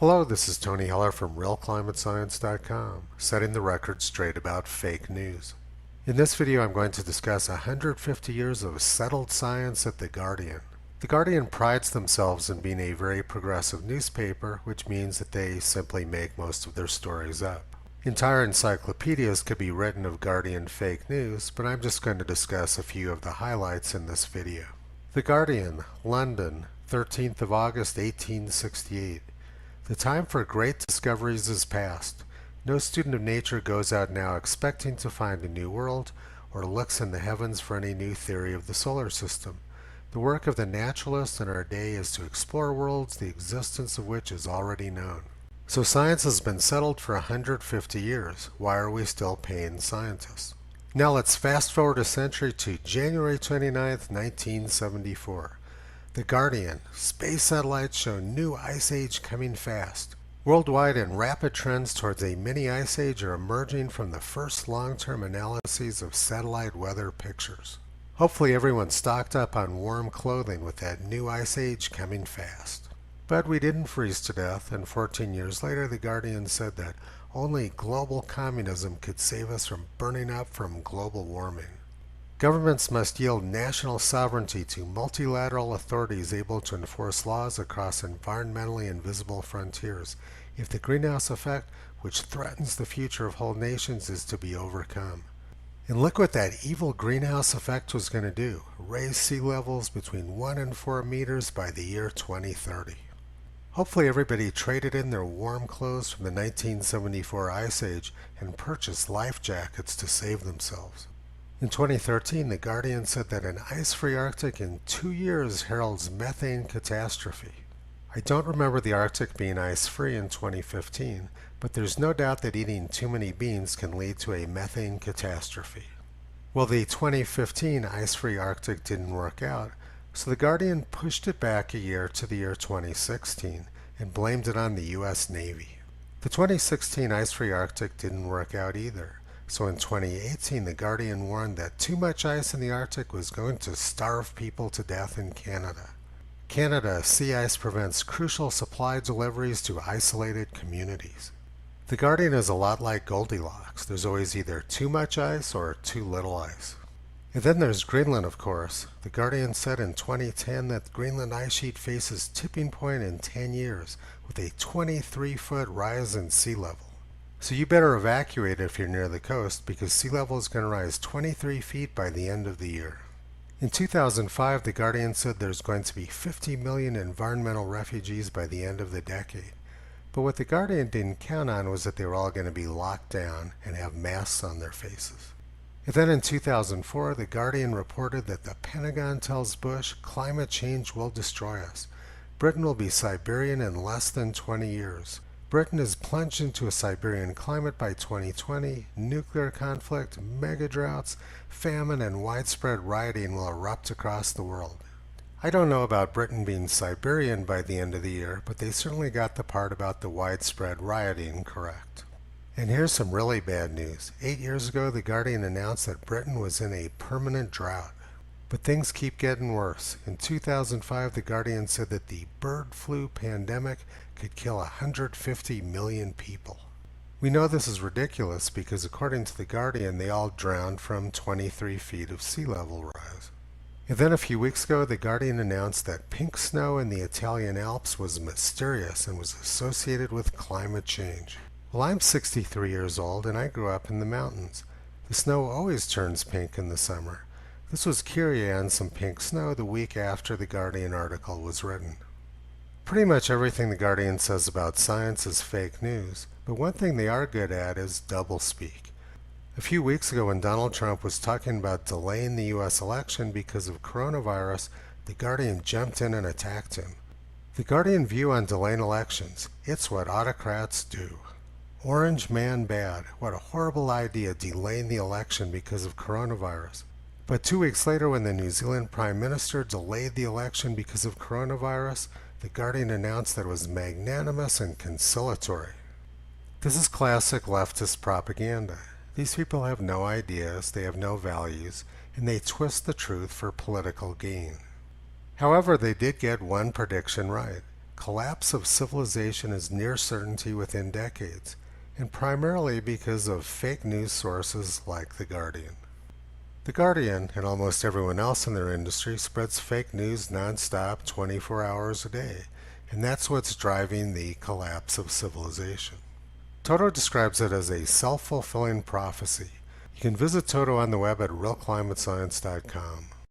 Hello, this is Tony Heller from RealClimateScience.com, setting the record straight about fake news. In this video, I'm going to discuss 150 years of settled science at The Guardian. The Guardian prides themselves in being a very progressive newspaper, which means that they simply make most of their stories up. Entire encyclopedias could be written of Guardian fake news, but I'm just going to discuss a few of the highlights in this video. The Guardian, London, 13th of August, 1868. The time for great discoveries is past. No student of nature goes out now expecting to find a new world or looks in the heavens for any new theory of the solar system. The work of the naturalist in our day is to explore worlds the existence of which is already known. So science has been settled for 150 years. Why are we still paying scientists? Now let's fast forward a century to January 29th, 1974. The Guardian, space satellites show new ice age coming fast. Worldwide and rapid trends towards a mini ice age are emerging from the first long-term analyses of satellite weather pictures. Hopefully everyone's stocked up on warm clothing with that new ice age coming fast. But we didn't freeze to death, and 14 years later the Guardian said that only global communism could save us from burning up from global warming. Governments must yield national sovereignty to multilateral authorities able to enforce laws across environmentally invisible frontiers if the greenhouse effect, which threatens the future of whole nations, is to be overcome. And look what that evil greenhouse effect was going to do: raise sea levels between 1 and 4 meters by the year 2030. Hopefully everybody traded in their warm clothes from the 1974 Ice Age and purchased life jackets to save themselves. In 2013, The Guardian said that an ice-free Arctic in 2 years heralds methane catastrophe. I don't remember the Arctic being ice-free in 2015, but there's no doubt that eating too many beans can lead to a methane catastrophe. Well, the 2015 ice-free Arctic didn't work out, so The Guardian pushed it back a year to the year 2016 and blamed it on the U.S. Navy. The 2016 ice-free Arctic didn't work out either. So in 2018, The Guardian warned that too much ice in the Arctic was going to starve people to death in Canada. Canada, sea ice prevents crucial supply deliveries to isolated communities. The Guardian is a lot like Goldilocks. There's always either too much ice or too little ice. And then there's Greenland, of course. The Guardian said in 2010 that the Greenland ice sheet faces tipping point in 10 years with a 23-foot rise in sea level. So you better evacuate if you're near the coast, because sea level is going to rise 23 feet by the end of the year. In 2005, The Guardian said there's going to be 50 million environmental refugees by the end of the decade. But what The Guardian didn't count on was that they were all going to be locked down and have masks on their faces. And then in 2004, The Guardian reported that the Pentagon tells Bush climate change will destroy us. Britain will be Siberian in less than 20 years. Britain is plunged into a Siberian climate by 2020. Nuclear conflict, mega droughts, famine, and widespread rioting will erupt across the world. I don't know about Britain being Siberian by the end of the year, but they certainly got the part about the widespread rioting correct. And here's some really bad news. 8 years ago, The Guardian announced that Britain was in a permanent drought. But things keep getting worse. In 2005, The Guardian said that the bird flu pandemic could kill 150 million people. We know this is ridiculous because according to The Guardian, they all drowned from 23 feet of sea level rise. And then a few weeks ago, The Guardian announced that pink snow in the Italian Alps was mysterious and was associated with climate change. Well, I'm 63 years old and I grew up in the mountains. The snow always turns pink in the summer. This was Kyrie on some pink snow the week after the Guardian article was written. Pretty much everything the Guardian says about science is fake news, but one thing they are good at is doublespeak. A few weeks ago when Donald Trump was talking about delaying the U.S. election because of coronavirus, the Guardian jumped in and attacked him. The Guardian view on delaying elections: it's what autocrats do. Orange man bad. What a horrible idea, delaying the election because of coronavirus. But 2 weeks later, when the New Zealand Prime Minister delayed the election because of coronavirus, The Guardian announced that it was magnanimous and conciliatory. This is classic leftist propaganda. These people have no ideas, they have no values, and they twist the truth for political gain. However, they did get one prediction right. collapse of civilization is near certainty within decades, and primarily because of fake news sources like The Guardian. The Guardian, and almost everyone else in their industry, spreads fake news nonstop 24 hours a day, and that's what's driving the collapse of civilization. Toto describes it as a self-fulfilling prophecy. You can visit Toto on the web at realclimatescience.com.